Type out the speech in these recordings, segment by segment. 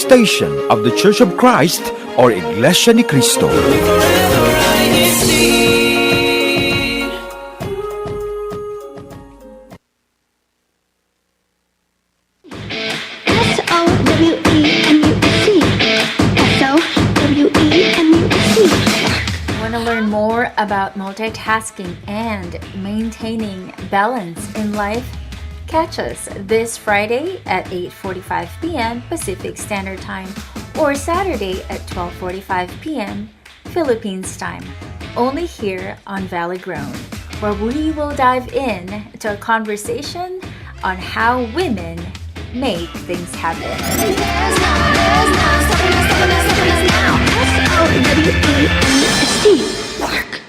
station of the Church of Christ or Iglesianicristo. Want to learn more about multitasking and maintaining balance in life? Catch us this Friday at 8:45 p.m. Pacific Standard Time or Saturday at 12:45 p.m. Philippines time. Only here on Valley Grown, where we will dive in to a conversation on how women make things happen. Work.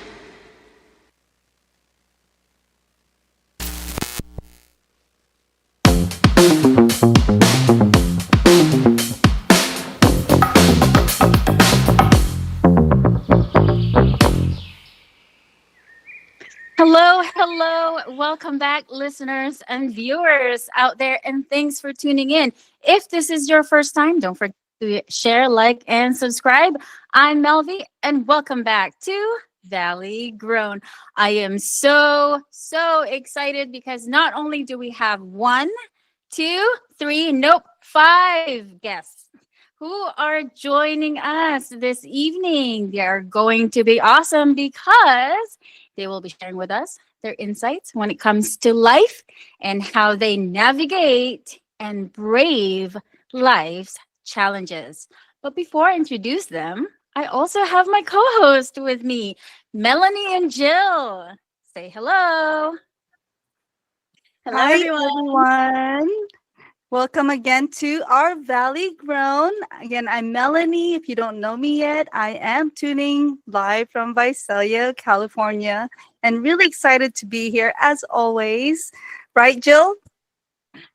Hello. Welcome back, listeners and viewers out there, and thanks for tuning in. If this is your first time, don't forget to share, like, and subscribe. I'm Melvi, and welcome back to Valley Grown. I am so excited because not only do we have 1, 2, 3, nope, 5 guests who are joining us this evening. They are going to be awesome because they will be sharing with us their insights when it comes to life and how they navigate and brave life's challenges. But before I introduce them, I also have my co-host with me, Melanie and Jill. Say hello. Hello, Hi, everyone. Welcome again to our Valley Grown. Again, I'm Melanie. If you don't know me yet, I am tuning live from Visalia, California, and really excited to be here as always. Right, Jill?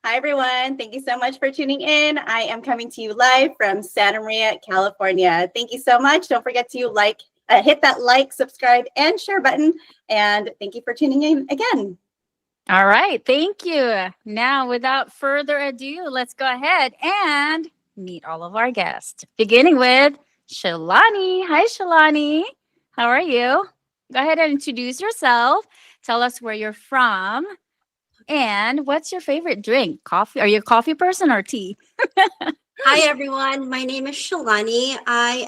Hi, everyone. Thank you so much for tuning in. I am coming to you live from Santa Maria, California. Thank you so much. Don't forget to hit that like, subscribe, and share button. And thank you for tuning in again. All right. Thank you. Now, without further ado, let's go ahead and meet all of our guests, beginning with Shalani. Hi, Shalani. How are you? Go ahead and introduce yourself. Tell us where you're from and what's your favorite drink? Coffee? Are you a coffee person or tea? Hi, everyone. My name is Shalani. I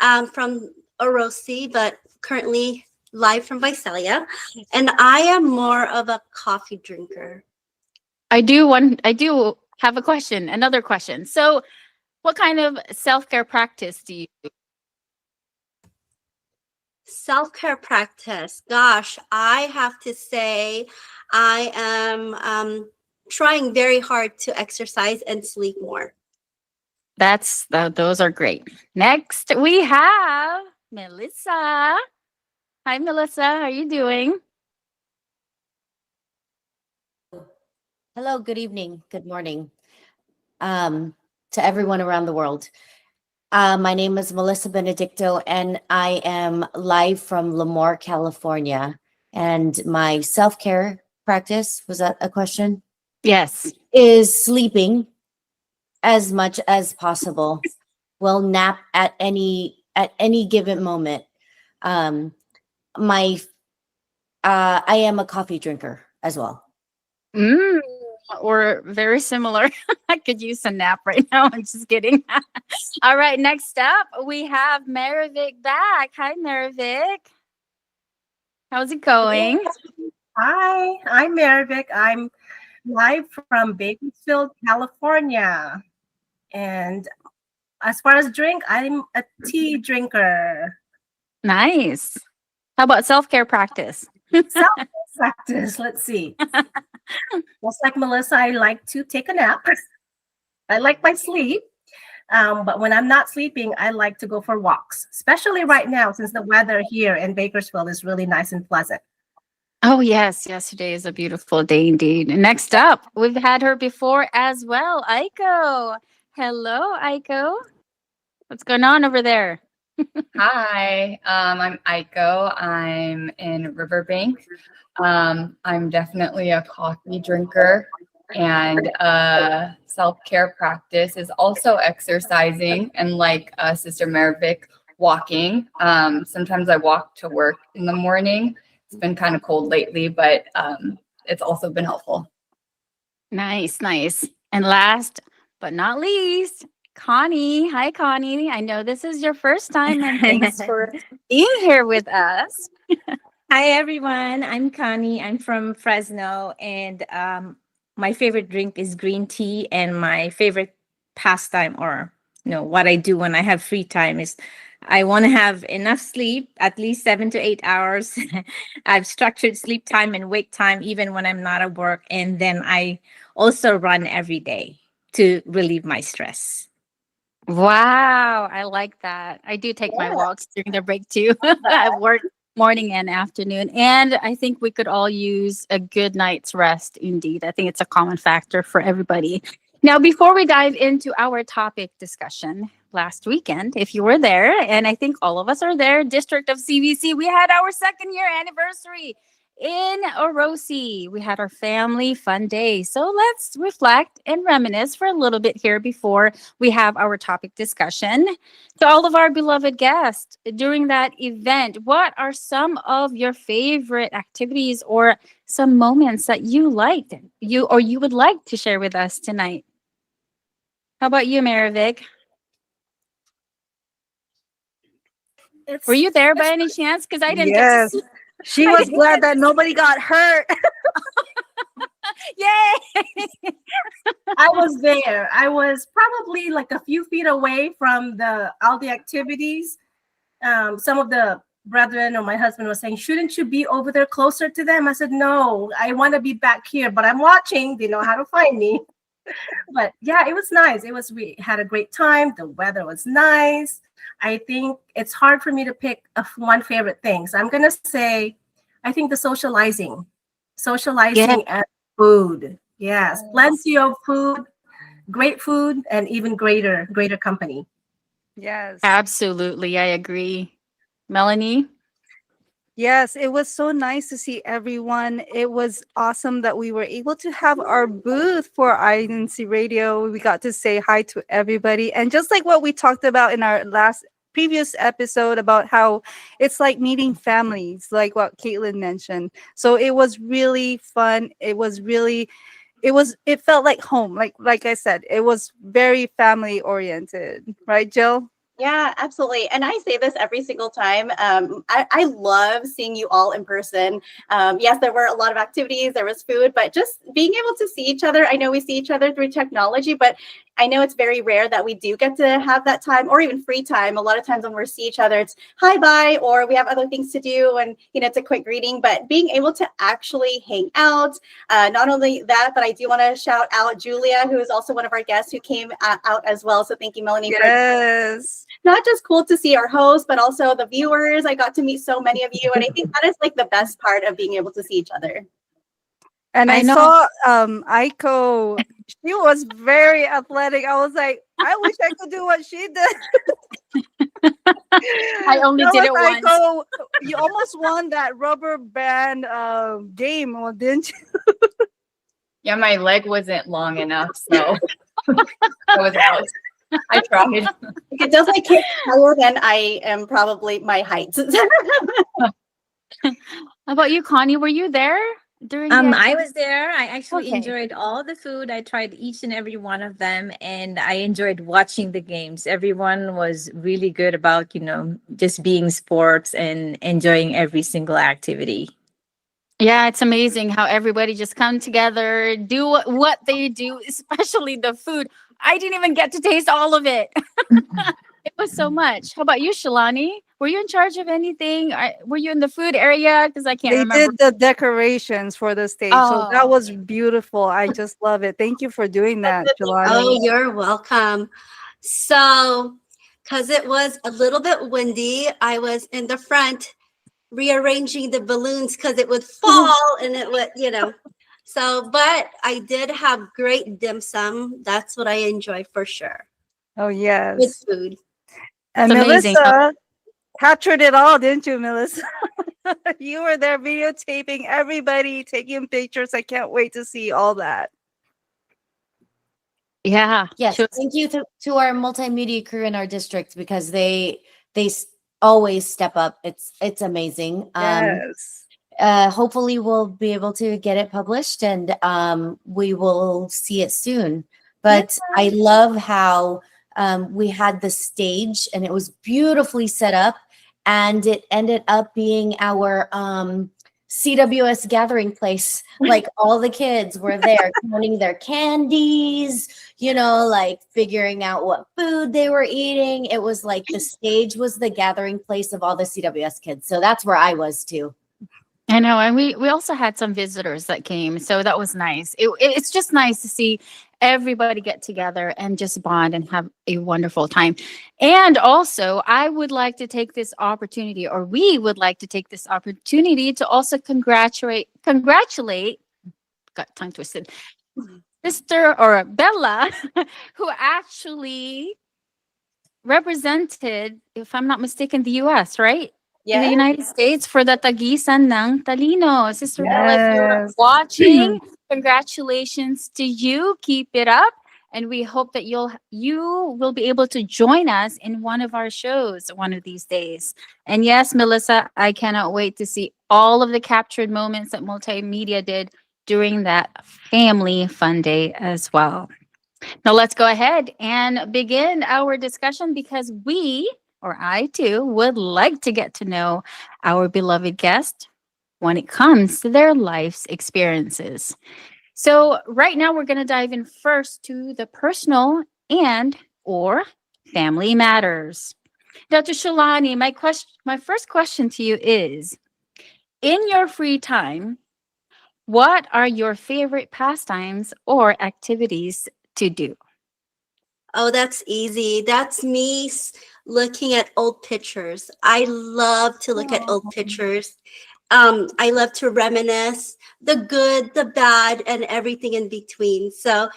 am from Orosi, but currently live from Visalia, and I am more of a coffee drinker. I do have another question. So what kind of self-care practice do you do? Self-care practice. Gosh, I have to say I am trying very hard to exercise and sleep more. Those are great. Next, we have Melissa. Hi, Melissa. How are you doing? Hello, good evening, good morning to everyone around the world. My name is Melissa Benedicto, and I am live from Lemoore, California. And my self-care practice, was that a question? Yes. Is sleeping as much as possible. Well, nap at any given moment. I am a coffee drinker as well. Or very similar. I could use a nap right now. I'm just kidding. All right. Next up, we have Marivic back. Hi, Marivic. How's it going? Hi, I'm Marivic. I'm live from Bakersfield, California. And as far as drink, I'm a tea drinker. Nice. How about self-care practice? Self-care practice, let's see. Just like Melissa, I like to take a nap. I like my sleep. But when I'm not sleeping, I like to go for walks, especially right now since the weather here in Bakersfield is really nice and pleasant. Oh, yes. Yesterday is a beautiful day indeed. Next up, we've had her before as well. Aiko. Hello, Aiko. What's going on over there? Hi, I'm Aiko. I'm in Riverbank. I'm definitely a coffee drinker and self-care practice is also exercising, and like Sister Maravik, walking. Sometimes I walk to work in the morning. It's been kind of cold lately, but it's also been helpful. Nice, nice. And last but not least, Connie. Hi, Connie. I know this is your first time, and thanks for being here with us. Hi everyone, I'm Connie. I'm from Fresno, and my favorite drink is green tea. And my favorite pastime, or what I do when I have free time, is I want to have enough sleep, at least 7 to 8 hours. I've structured sleep time and wake time even when I'm not at work, and then I also run every day to relieve my stress. Wow, I like that. I do take my walks during the break too. I work morning and afternoon. And I think we could all use a good night's rest indeed. I think it's a common factor for everybody. Now, before we dive into our topic discussion last weekend, if you were there, and I think all of us are there, District of CBC, we had our 2nd year anniversary in Orosi. We had our family fun day. So let's reflect and reminisce for a little bit here before we have our topic discussion. To all of our beloved guests, during that event, what are some of your favorite activities or some moments that you liked, you would like to share with us tonight? How about you, Maravik? Were you there by any chance? Because I didn't get to see. She was glad that nobody got hurt. Yay! I was there. I was probably like a few feet away from all the activities. Some of the brethren or my husband was saying, shouldn't you be over there closer to them? I said, no, I want to be back here, but I'm watching. They know how to find me. But yeah, it was nice. We had a great time. The weather was nice. I think it's hard for me to pick one favorite thing. So I'm going to say, I think the socializing and food. Yes, plenty of food, great food, and even greater company. Yes. Absolutely. I agree. Melanie? Yes, it was so nice to see everyone. It was awesome that we were able to have our booth for INCRadio. We got to say hi to everybody. And just like what we talked about in our previous episode about how it's like meeting families, like what Caitlin mentioned. So it was really fun. It felt like home. Like I said, it was very family oriented. Right, Jill? Yeah, absolutely. And I say this every single time. I love seeing you all in person. Yes, there were a lot of activities, there was food, but just being able to see each other. I know we see each other through technology, but I know it's very rare that we do get to have that time or even free time. A lot of times when we see each other, it's hi, bye, or we have other things to do. And, it's a quick greeting, but being able to actually hang out. Not only that, but I do want to shout out Julia, who is also one of our guests who came out as well. So thank you, Melanie. Yes. Not just cool to see our host, but also the viewers. I got to meet so many of you. And I think that is like the best part of being able to see each other. And I saw Aiko. She was very athletic. I was like, I wish I could do what she did. I only did it once. Aiko, you almost won that rubber band game, didn't you? Yeah, my leg wasn't long enough, so I was out. I tried. It does like kick higher than I am probably my height. How about you, Connie? Were you there during? I was there. I actually Okay. enjoyed all the food. I tried each and every one of them, and I enjoyed watching the games. Everyone was really good about, just being sports and enjoying every single activity. Yeah, it's amazing how everybody just come together, do what they do, especially the food. I didn't even get to taste all of it. It was so much. How about you, Shalani? Were you in charge of anything? Were you in the food area? Because I can't remember. They did the decorations for the stage. So that Oh. was beautiful. I just love it. Thank you for doing that, Jelani. Oh, you're welcome. So, because it was a little bit windy, I was in the front rearranging the balloons because it would fall and it would, So, but I did have great dim sum. That's what I enjoy for sure. Oh, yes. With food. And It's amazing. Melissa captured it all, didn't you, Melissa? You were there videotaping everybody, taking pictures. I can't wait to see all that. Yeah. Yes, She was- thank you to our multimedia crew in our district because they always step up. It's amazing. Yes. Hopefully we'll be able to get it published and we will see it soon. But I love how we had the stage and it was beautifully set up, and it ended up being our CWS gathering place. Like all the kids were there counting their candies, like figuring out what food they were eating. It was like the stage was the gathering place of all the CWS kids. So that's where I was too. I know, and we also had some visitors that came, so that was nice. It's just nice to see everybody get together and just bond and have a wonderful time. And also, I would like to take this opportunity, or we would like to take this opportunity to also congratulate. Got tongue twisted. Sister or Bella, who actually represented, if I'm not mistaken, the U.S., right? In the United States for the Tagisan ng Talino. Sister Bella, if you're Yes. watching, congratulations to you. Keep it up. And we hope that you will be able to join us in one of our shows one of these days. And yes, Melissa, I cannot wait to see all of the captured moments that Multimedia did during that family fun day as well. Now let's go ahead and begin our discussion because I too, would like to get to know our beloved guest when it comes to their life's experiences. So right now we're going to dive in first to the personal and or family matters. Dr. Shalani, my first question to you is, in your free time, what are your favorite pastimes or activities to do? Oh, that's easy. That's me looking at old pictures. I love to look at old pictures. I love to reminisce the good, the bad, and everything in between. So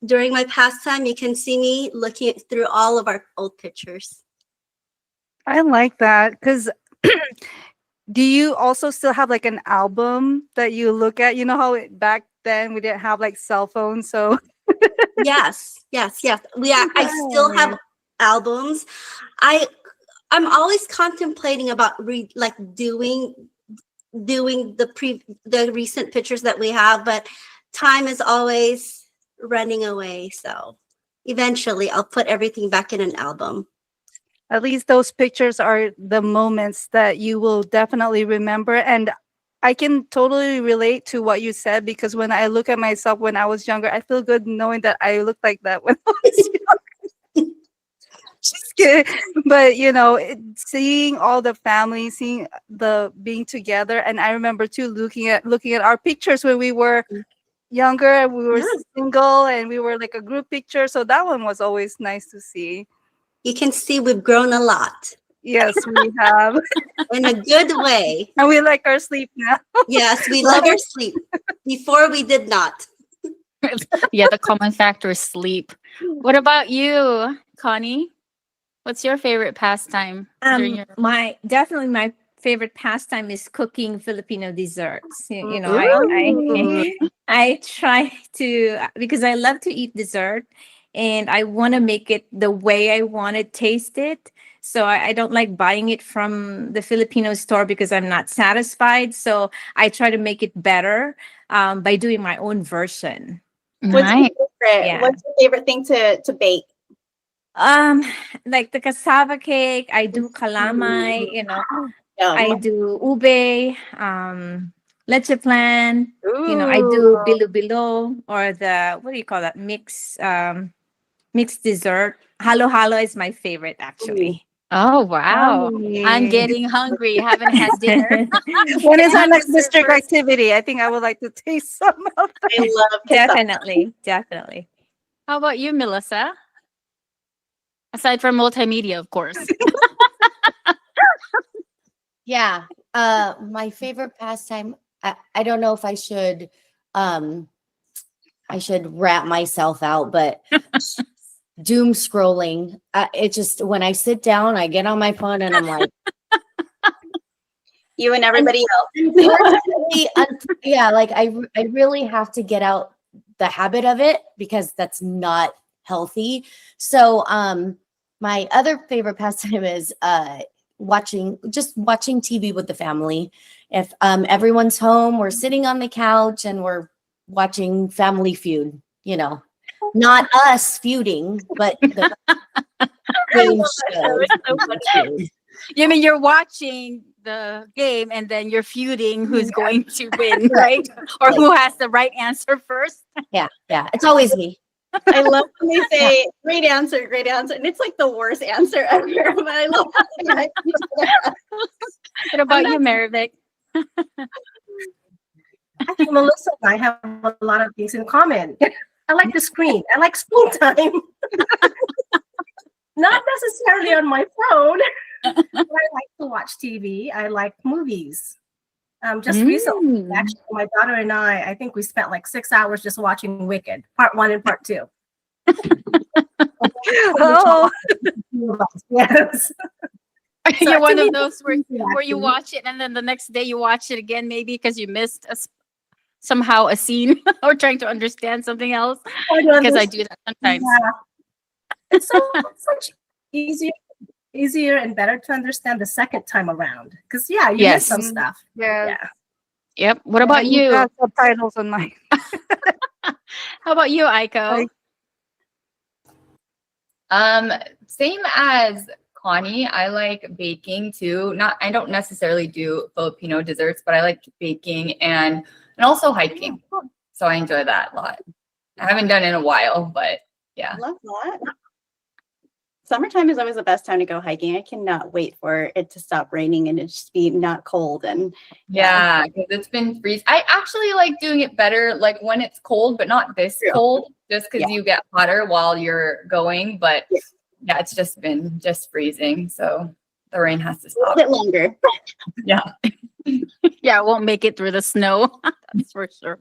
during my pastime, you can see me looking through all of our old pictures. I like that because do you also still have like an album that you look at? You know how back then we didn't have like cell phones, so Yes. I still have albums. I'm always contemplating about doing the recent pictures that we have, but time is always running away. So eventually I'll put everything back in an album. at least those pictures are the moments that you will definitely remember. And I can totally relate to what you said because when I look at myself when I was younger, I feel good knowing that I looked like that when I was younger. Just kidding. But seeing all the family, seeing the being together, and I remember too looking at our pictures when we were younger and we were single and we were like a group picture. So that one was always nice to see. You can see we've grown a lot. Yes, we have. In a good way. And we like our sleep now. Yes, we love our sleep. Before we did not. Yeah, the common factor is sleep. What about you, Connie? What's your favorite pastime? My favorite pastime is cooking Filipino desserts. I try to, because I love to eat dessert and I want to make it the way I want to taste it. So I don't like buying it from the Filipino store because I'm not satisfied. So I try to make it better by doing my own version. What's Nice. What's your favorite thing to bake? Like the cassava cake, I do calamay, I do ube, leche plan, I do bilo-bilo, or the, what do you call that? Mixed dessert. Halo-halo is my favorite, actually. Oh, wow. I'm getting hungry. Haven't had dinner. When is our next district activity? I think I would like to taste some of that. I love Definitely. How about you, Melissa? Aside from multimedia, of course. Yeah. My favorite pastime, I don't know if I should wrap myself out, but doom scrolling. It just, when I sit down, I get on my phone and I'm like, you and everybody else. Yeah, like I really have to get out the habit of it because that's not healthy. So my other favorite pastime is watching TV with the family. If everyone's home, we're sitting on the couch and we're watching Family Feud, not us feuding, but the game show. You mean you're watching the game and then you're feuding who's going to win, right? Or who has the right answer first? Yeah. It's always me. I love when they say great answer, and it's like the worst answer ever. But I love that. What about you, Marivic? I think Melissa and I have a lot of things in common. I like the screen. I like screen time. Not necessarily on my phone, but I like to watch TV. I like movies. Just recently, actually, my daughter and I think we spent like 6 hours just watching Wicked, part 1 and part 2. Oh, Yes. You're one to of me, those where you watch it and then the next day you watch it again, maybe because you missed somehow a scene or trying to understand something else. Because I do that sometimes. Yeah. It's so much easier and better to understand the second time around. Because you miss some stuff. yeah. Yep. What about you? Got subtitles on my. How about you, Aiko? Same as Connie. I like baking too. I don't necessarily do Filipino desserts, but I like baking and also hiking. So I enjoy that a lot. I haven't done it in a while, but yeah. Love that. Summertime is always the best time to go hiking. I cannot wait for it to stop raining and it just be not cold. And yeah, because it's been freezing. I actually like doing it better like when it's cold, but not this cold, just because you get hotter while you're going. But yeah, it's just been freezing. So the rain has to stop. A bit longer. Yeah. Yeah, I won't make it through the snow. That's for sure.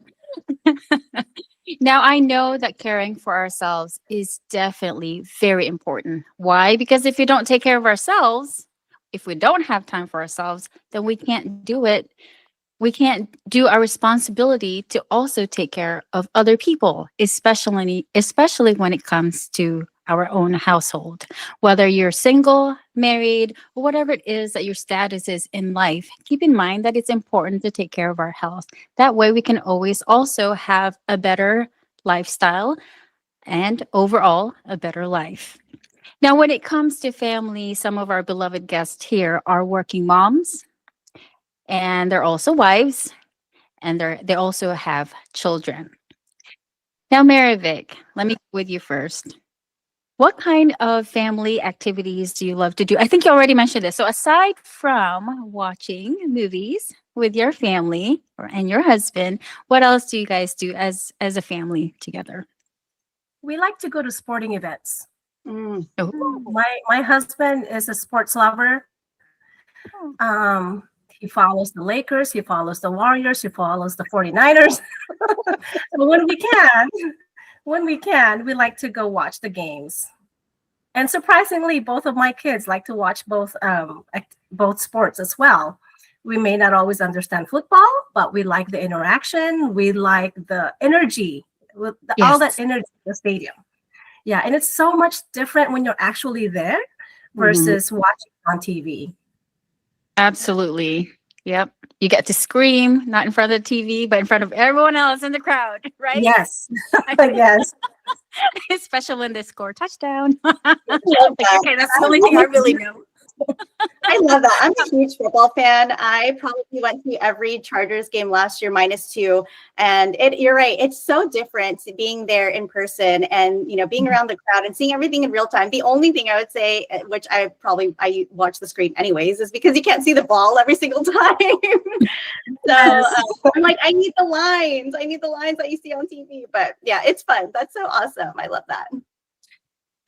Now, I know that caring for ourselves is definitely very important. Why? Because if we don't take care of ourselves, if we don't have time for ourselves, then we can't do it. We can't do our responsibility to also take care of other people, especially when it comes to our own household. Whether you're single, married, or whatever it is that your status is in life, keep in mind that it's important to take care of our health. That way we can always also have a better lifestyle and overall a better life. Now, when it comes to family, some of our beloved guests here are working moms, and they're also wives, and they also have children. Now, Marivic, let me go with you first. What kind of family activities do you love to do? I think you already mentioned this. So aside from watching movies with your family and your husband, what else do you guys do as a family together? We like to go to sporting events. Oh. My husband is a sports lover. He follows the Lakers, he follows the Warriors, he follows the 49ers. So when we can, we like to go watch the games. And surprisingly, both of my kids like to watch both sports as well. We may not always understand football, but we like the interaction. We like the energy, all that energy in the stadium. Yeah, and it's so much different when you're actually there versus watching on TV. Absolutely. Yep. You get to scream, not in front of the TV, but in front of everyone else in the crowd, right? Yes. Yes. Especially when they score touchdown. I love that. Okay, that's the only thing I really know. I love that. I'm a huge football fan. I probably went to every Chargers game last year, -2. And you're right. It's so different being there in person and, being around the crowd and seeing everything in real time. The only thing I would say, which I watch the screen anyways, is because you can't see the ball every single time. So I'm like, I need the lines. I need the lines that you see on TV. But yeah, it's fun. That's so awesome. I love that.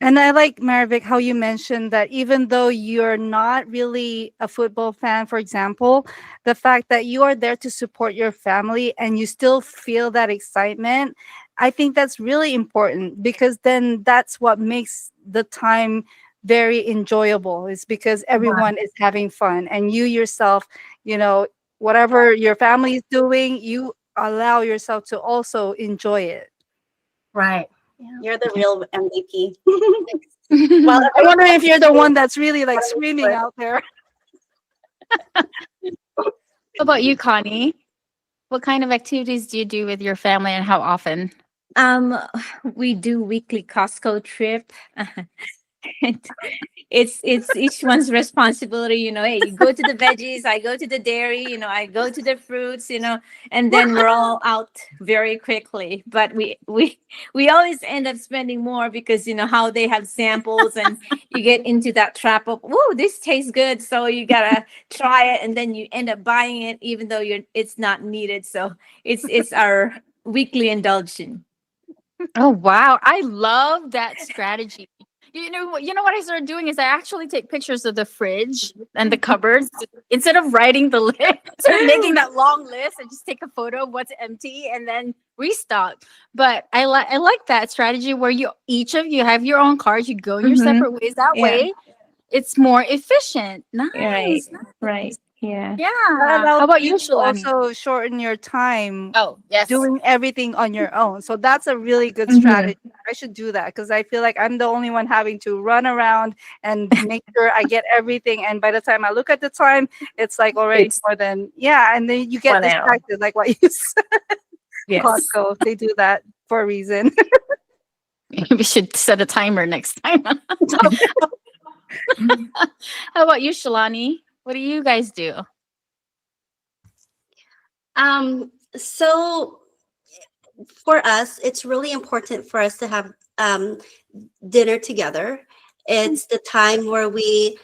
And I like, Marivic, how you mentioned that even though you're not really a football fan, for example, the fact that you are there to support your family and you still feel that excitement, I think that's really important, because then that's what makes the time very enjoyable, is because everyone is having fun, and you yourself, whatever your family is doing, you allow yourself to also enjoy it. Right. You're the real MVP. Well, I wonder if you're the one that's really like screaming out there. How about you, Connie? What kind of activities do you do with your family and how often? We do weekly Costco trip. And it's each one's responsibility, hey, you go to the veggies, I go to the dairy, I go to the fruits, and then we're all out very quickly. But we always end up spending more because how they have samples, and you get into that trap of, oh, this tastes good, so you gotta try it, and then you end up buying it even though it's not needed. So it's our weekly indulgence. Oh wow, I love that strategy. What I started doing is I actually take pictures of the fridge and the cupboards instead of writing the list or making that long list. I just take a photo of what's empty and then restock. But I like that strategy where each of you have your own cards. You go in your separate ways. That way, it's more efficient. Nice. Right. Yeah. Yeah. That How allows about you, you to Shalani? also shorten your time Oh, yes. doing everything on your own. So that's a really good Mhm. strategy. I should do that because I feel like I'm the only one having to run around and make sure I get everything. And by the time I look at the time, it's like already It's more than, and then you get 1 hour. distracted, like what you said. Yes. Costco, they do that for a reason. We should set a timer next time. How about you, Shalani? What do you guys do? So for us, it's really important for us to have dinner together. It's the time where we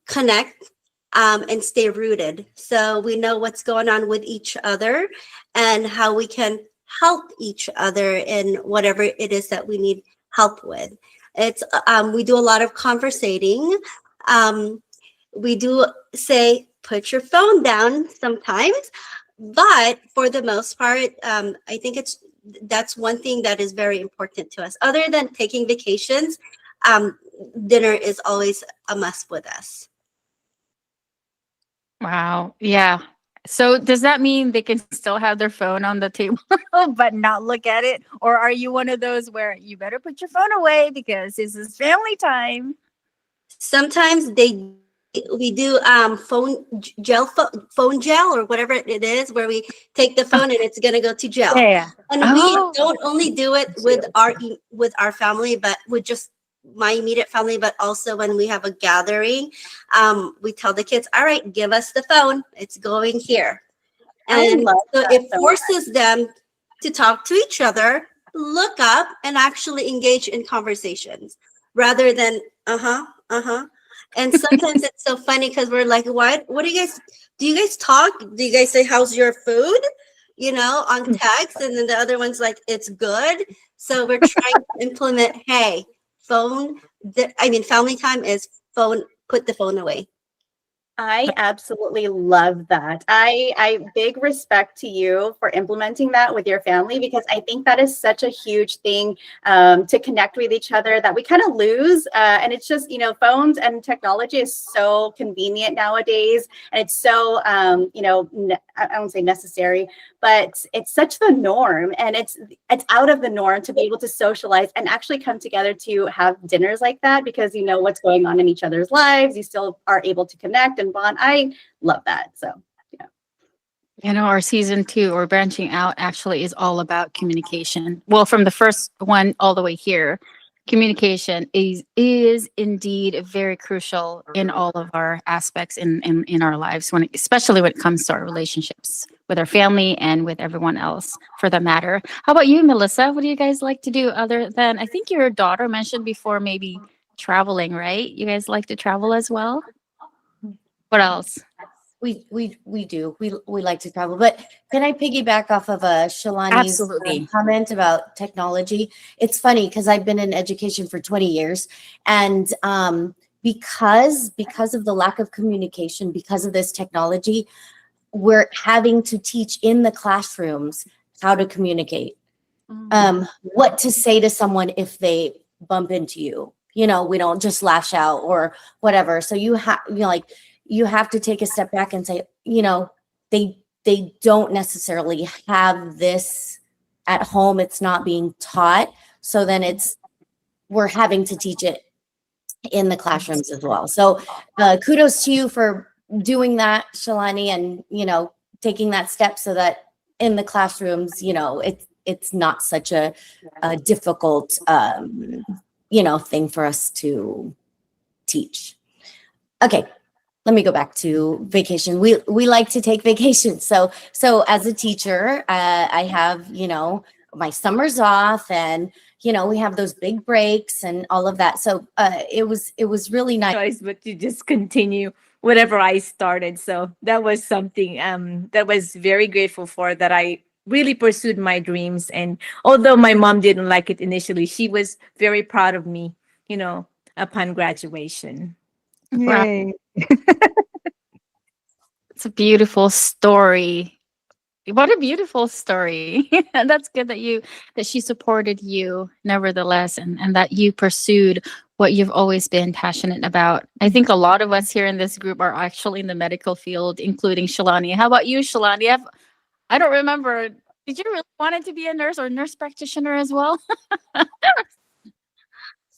connect and stay rooted. So we know what's going on with each other and how we can help each other in whatever it is that we need help with. It's we do a lot of conversating. We do say, put your phone down sometimes, but for the most part, I think that's one thing that is very important to us. Other than taking vacations, dinner is always a must with us. Wow. Yeah. So does that mean they can still have their phone on the table but not look at it? Or are you one of those where you better put your phone away because this is family time? Sometimes we do phone gel or whatever it is, where we take the phone and it's going to go to gel. Yeah. And we don't only do it with our family, but with just my immediate family, but also when we have a gathering, we tell the kids, all right, give us the phone. It's going here. And so it forces them to talk to each other, look up, and actually engage in conversations rather than, And sometimes it's so funny because we're like, what do you guys talk? Do you guys say, how's your food? On text. And then the other one's like, it's good. So we're trying to implement, hey, family time is phone, put the phone away. I absolutely love that. I big respect to you for implementing that with your family, because I think that is such a huge thing to connect with each other that we kind of lose. And it's just, phones and technology is so convenient nowadays. And it's so, I won't say necessary, but it's such the norm. And it's out of the norm to be able to socialize and actually come together to have dinners like that, because you know what's going on in each other's lives. You still are able to connect and bond. I love that. So, yeah. Our season 2 or branching out actually is all about communication. Well, from the first one all the way here, communication is indeed very crucial in all of our aspects in our lives, especially when it comes to our relationships with our family and with everyone else for that matter. How about you, Melissa? What do you guys like to do other than, I think your daughter mentioned before, maybe traveling, right? You guys like to travel as well? What else? We do. We like to travel. But can I piggyback off of Shalani's Absolutely. comment about technology? It's funny because I've been in education for 20 years. And because of the lack of communication, because of this technology, we're having to teach in the classrooms how to communicate. What to say to someone if they bump into you. We don't just lash out or whatever. So you have to take a step back and say, they don't necessarily have this at home. It's not being taught. So then we're having to teach it in the classrooms as well. So kudos to you for doing that, Shalani, and, taking that step so that in the classrooms, it's not such a difficult, thing for us to teach. Okay, let me go back to vacation. We like to take vacations. So as a teacher, I have, my summers off, and we have those big breaks and all of that. So it was really nice. Choice but to just continue whatever I started. So that was something that was very grateful for, that I really pursued my dreams. And although my mom didn't like it initially, she was very proud of me, upon graduation. Yay. It's a beautiful story. What a beautiful story. And that's good that she supported you nevertheless, and that you pursued what you've always been passionate about. I think a lot of us here in this group are actually in the medical field, including Shalani. How about you, Shalani? I don't remember. Did you really want to be a nurse or nurse practitioner as well?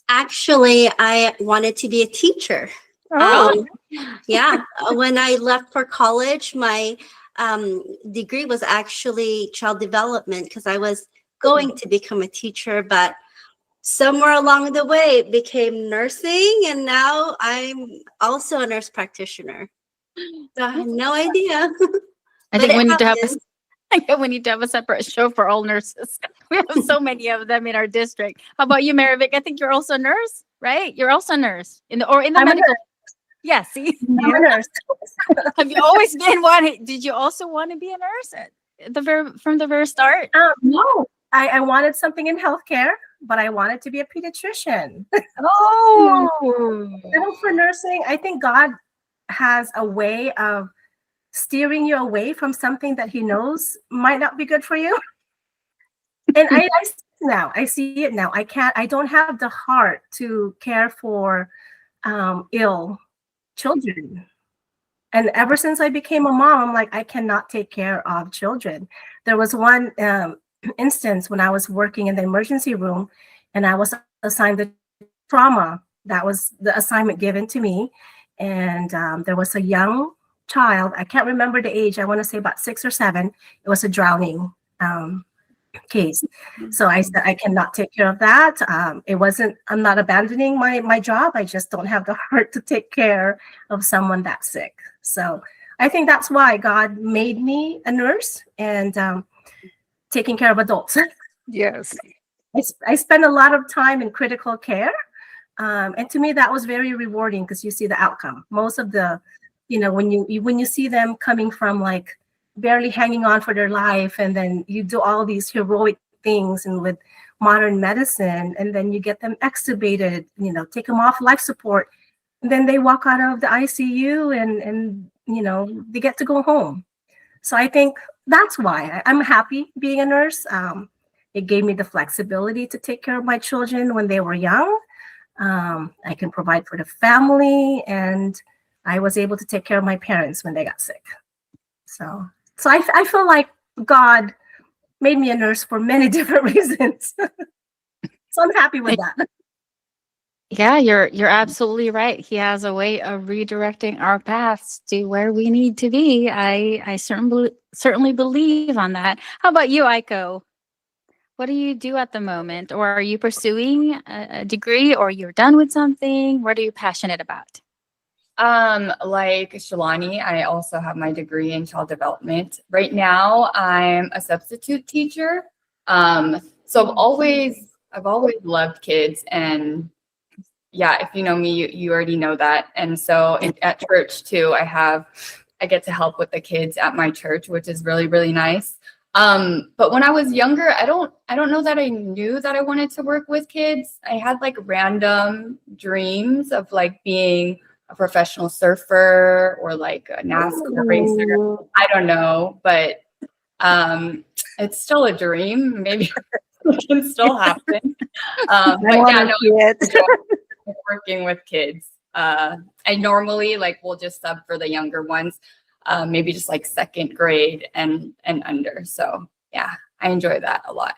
Actually, I wanted to be a teacher. Yeah. When I left for college, my degree was actually child development, because I was going to become a teacher, but somewhere along the way it became nursing, and now I'm also a nurse practitioner. So I had no idea. I But think it we need to have happens. we need to have a separate show for all nurses. We have so many of them in our district. How about you, Marivic? I think you're also a nurse, right? You're also a nurse in the I'm a medical. nurse. Yeah, see, I'm a nurse. have you always been one? Did you also want to be a nurse from the very start? No, I wanted something in healthcare, but I wanted to be a pediatrician. Oh, And for nursing, I think God has a way of steering you away from something that he knows might not be good for you. And I see it now. I don't have the heart to care for ill children. And ever since I became a mom, I'm like, I cannot take care of children. There was one instance when I was working in the emergency room, and I was assigned the trauma. That was the assignment given to me. And there was a young child. I can't remember the age. I want to say about 6 or 7. It was a drowning case. So I said, I cannot take care of that. I'm not abandoning my job. I just don't have the heart to take care of someone that sick. So I think that's why God made me a nurse, and taking care of adults. Yes. I spend a lot of time in critical care. And to me, that was very rewarding, because you see the outcome. Most of the, when you see them coming from like barely hanging on for their life, and then you do all these heroic things and with modern medicine, and then you get them extubated, take them off life support, and then they walk out of the ICU and they get to go home. So I think that's why I'm happy being a nurse. It gave me the flexibility to take care of my children when they were young. I can provide for the family, and I was able to take care of my parents when they got sick. So I feel like God made me a nurse for many different reasons. So I'm happy with that. yeah, you're absolutely right. He has a way of redirecting our paths to where we need to be. I certainly believe on that. How about you, Aiko? What do you do at the moment? Or are you pursuing a degree, or you're done with something? What are you passionate about? Like Shalani, I also have my degree in child development. Right now, I'm a substitute teacher. So I've always loved kids, and yeah, if you know me, you already know that. And so at church too, I get to help with the kids at my church, which is really, really nice. But when I was younger, I don't know that I knew that I wanted to work with kids. I had like random dreams of like being a professional surfer or like a NASCAR racer. I don't know, but it's still a dream. Maybe it can still happen. But yeah, no, working with kids. I normally will just sub for the younger ones, maybe just like 2nd grade and under. So yeah, I enjoy that a lot.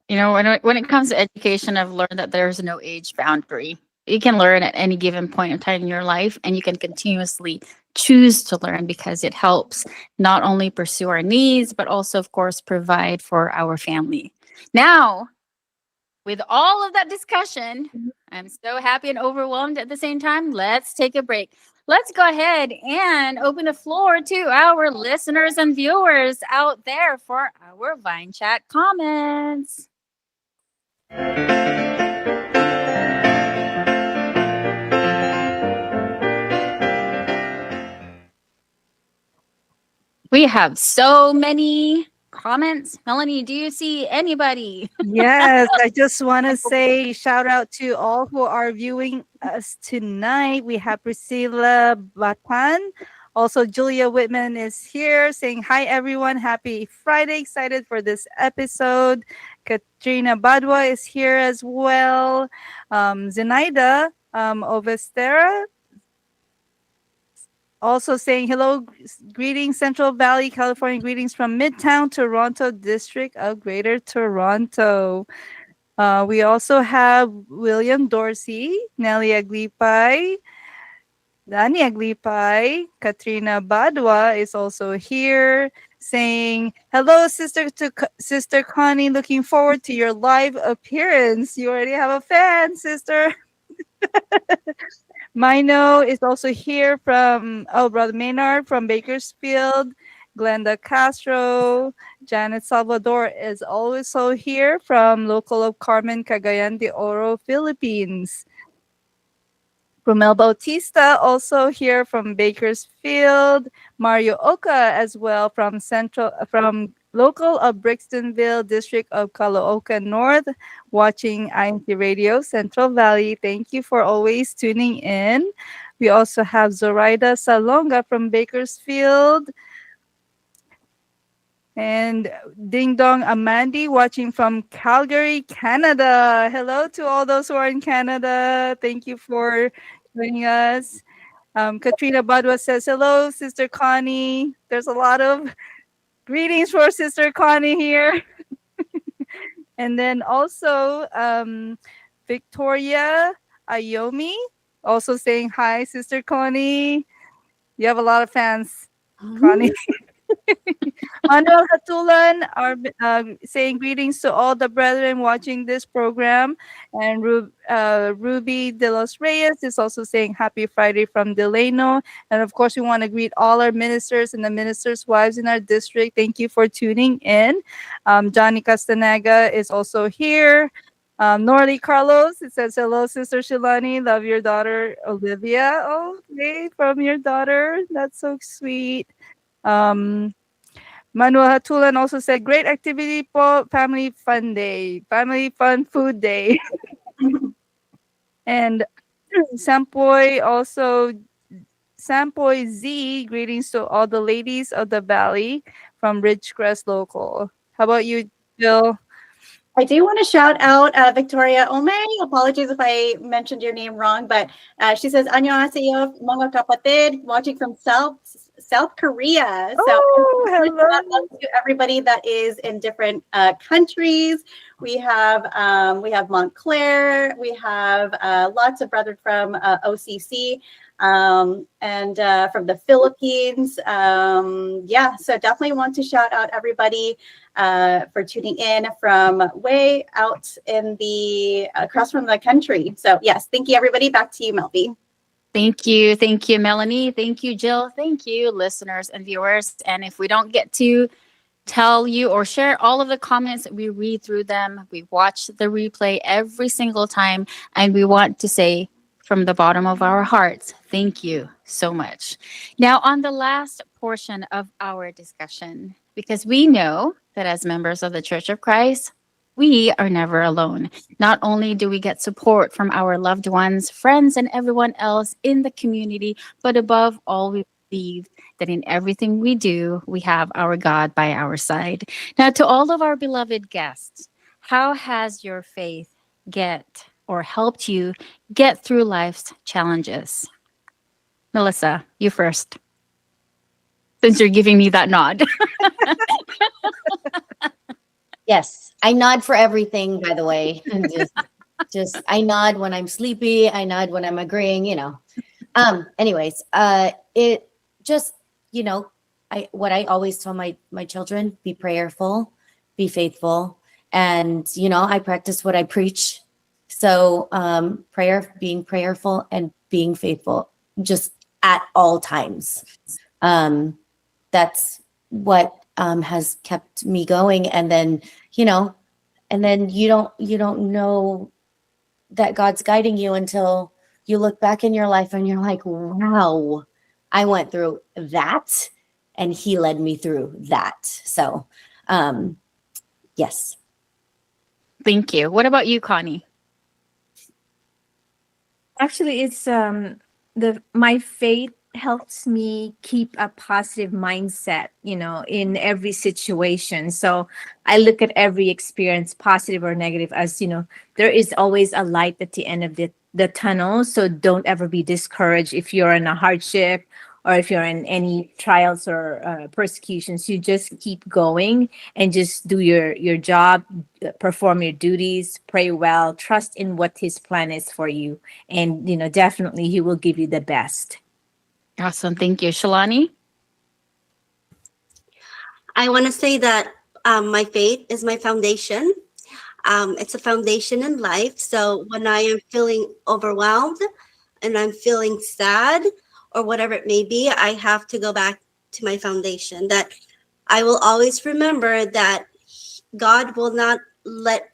You know, when it comes to education, I've learned that there's no age boundary. You can learn at any given point in time in your life, and you can continuously choose to learn because it helps not only pursue our needs, but also, of course, provide for our family. Now, with all of that discussion, I'm so happy and overwhelmed at the same time. Let's take a break. Let's go ahead and open the floor to our listeners and viewers out there for our Vine Chat comments. We have so many comments. Melanie, do you see anybody? Yes, I just want to say shout out to all who are viewing us tonight. We have Priscilla Batan. Also, Julia Whitman is here saying, hi, everyone. Happy Friday. Excited for this episode. Katrina Badwa is here as well. Zenaida Ovestera also saying hello, greetings, Central Valley, California, greetings from Midtown Toronto District of Greater Toronto. We also have William Dorsey, Nelly Aglipay, Dani Aglipay, Katrina Badwa is also here saying, hello, Sister Connie, looking forward to your live appearance. You already have a fan, sister. Mino is also here from, Brother Maynard from Bakersfield. Glenda Castro. Janet Salvador is also here from local of Carmen, Cagayan de Oro, Philippines. Romel Bautista also here from Bakersfield. Mario Oka as well from local of Brixtonville, District of Caloocan North, watching INCRadio Central Valley. Thank you for always tuning in. We also have Zoraida Salonga from Bakersfield. And Ding Dong Amandi watching from Calgary, Canada. Hello to all those who are in Canada. Thank you for joining us. Katrina Badwa says, hello, Sister Connie. There's a lot of greetings for Sister Connie here. And then also Victoria Ayomi also saying hi, Sister Connie. You have a lot of fans, Connie. Manuel Hatulan are saying greetings to all the brethren watching this program. And Ruby de los Reyes is also saying happy Friday from Delano. And of course, we want to greet all our ministers and the ministers' wives in our district. Thank you for tuning in. Johnny Castanaga is also here. Norley Carlos, it says, hello, Sister Shilani. Love your daughter, Olivia. Oh, hey, from your daughter. That's so sweet. Manuel Hatulan also said, great activity po, family fun day, family fun food day. And Sampoy Z, greetings to all the ladies of the valley from Ridgecrest Local. How about you, Jill? I do want to shout out Victoria Ome. Apologies if I mentioned your name wrong, but she says, "Annyeonghaseyo, mga kapatid," watching from South Korea. Hello to everybody that is in different countries. We have Montclair. We have lots of brethren from OCC. And from the Philippines. So definitely want to shout out everybody for tuning in from way out in the across from the country. So yes, thank you everybody. Back to you, Melby. Thank you, Melanie. Thank you, Jill. Thank you, listeners and viewers. And if we don't get to tell you or share all of the comments, we read through them. We watch the replay every single time, and we want to say from the bottom of our hearts, thank you so much. Now, on the last portion of our discussion, because we know that as members of the Church of Christ, we are never alone. Not only do we get support from our loved ones, friends, and everyone else in the community, but above all, we believe that in everything we do, we have our God by our side. Now, to all of our beloved guests, how has your faith helped you get through life's challenges? Melissa, you first, since you're giving me that nod. Yes, I nod for everything, by the way. And just I nod when I'm sleepy. I nod when I'm agreeing, you know. Anyways, it just, you know, what I always tell my children, be prayerful, be faithful, and you know, I practice what I preach. So being prayerful and being faithful just at all times. That's what has kept me going. And then, you know, and then you don't know that God's guiding you until you look back in your life and you're like, wow, I went through that and he led me through that. So, yes. Thank you. What about you, Connie? Actually, it's the my faith helps me keep a positive mindset, you know, in every situation. So I look at every experience, positive or negative, as you know, there is always a light at the end of the tunnel. So don't ever be discouraged if you're in a hardship or if you're in any trials or persecutions. You just keep going and just do your job, perform your duties, pray well, trust in what his plan is for you, and you know, definitely he will give you the best. Awesome. Thank you. Shalani? I want to say that my faith is my foundation. It's a foundation in life. So when I am feeling overwhelmed and I'm feeling sad or whatever it may be, I have to go back to my foundation. That I will always remember that God will not let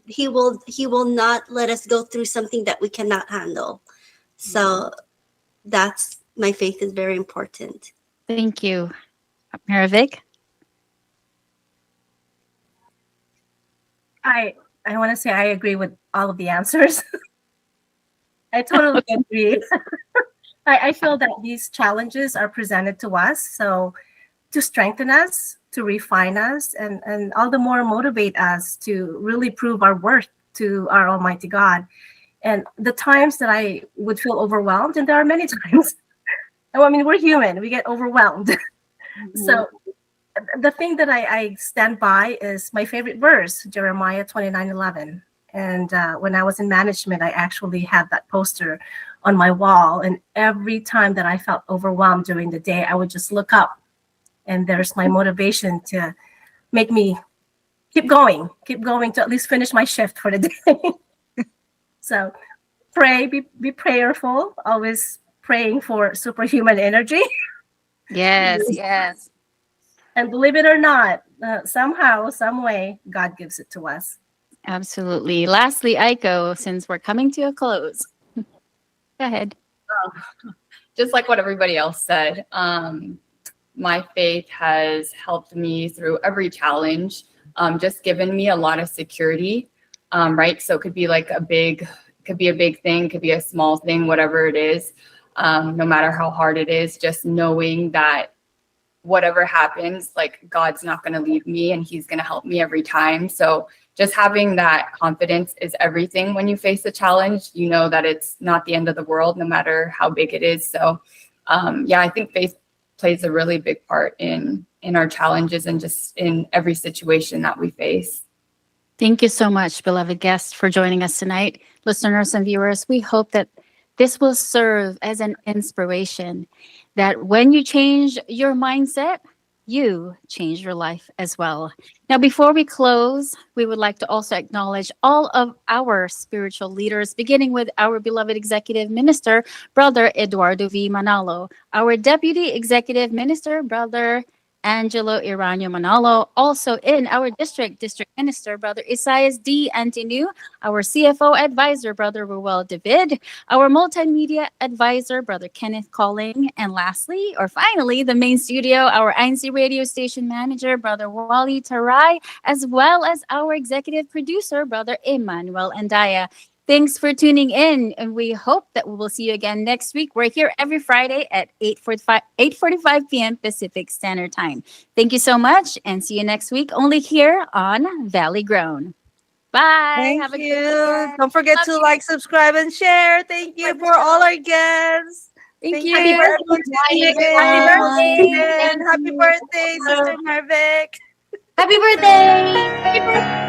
he will not let us go through something that we cannot handle. So that's my faith is very important. Thank you. Maravik? I want to say I agree with all of the answers. I totally agree. I feel that these challenges are presented to us so to strengthen us, to refine us, and all the more motivate us to really prove our worth to our Almighty God. And the times that I would feel overwhelmed, and there are many times. I mean, we're human; we get overwhelmed. So the thing that I stand by is my favorite verse, Jeremiah 29:11. And when I was in management, I actually had that poster on my wall. And every time that I felt overwhelmed during the day, I would just look up. And there's my motivation to make me keep going to at least finish my shift for the day. So pray, be prayerful, always praying for superhuman energy. Yes, yes. And believe it or not, somehow, some way, God gives it to us. Absolutely. Lastly, Aiko, since we're coming to a close. Go ahead. Just like what everybody else said, my faith has helped me through every challenge, just given me a lot of security, right? So it could be like a big thing, could be a small thing, whatever it is, no matter how hard it is, just knowing that whatever happens, like God's not going to leave me and he's going to help me every time. So just having that confidence is everything. When you face a challenge, you know that it's not the end of the world, no matter how big it is. So yeah, I think faith plays a really big part in our challenges and just in every situation that we face. Thank you so much, beloved guests, for joining us tonight. Listeners and viewers, we hope that this will serve as an inspiration that when you change your mindset, you change your life as well. Now, before we close, we would like to also acknowledge all of our spiritual leaders, beginning with our beloved Executive Minister, Brother Eduardo V. Manalo, our Deputy Executive Minister, Brother Angelo Iranio Manalo, also in our district minister, Brother Isaias D. Antinu, our CFO advisor, Brother Ruel David, our multimedia advisor, Brother Kenneth Calling, and lastly, or finally, the main studio, our INCRadio station manager, Brother Wally Tarai, as well as our executive producer, Brother Emmanuel Andaya. Thanks for tuning in, and we hope that we will see you again next week. We're here every Friday at 8:45 p.m. Pacific Standard Time. Thank you so much, and see you next week, only here on Valley Grown. Bye. Thank Have a you. good day. Don't forget Love to you. like, subscribe, and share. Thank you for all our guests. Thank you you. for everyone tuning in. Happy birthday. And happy birthday, Sister Marvick. Happy birthday!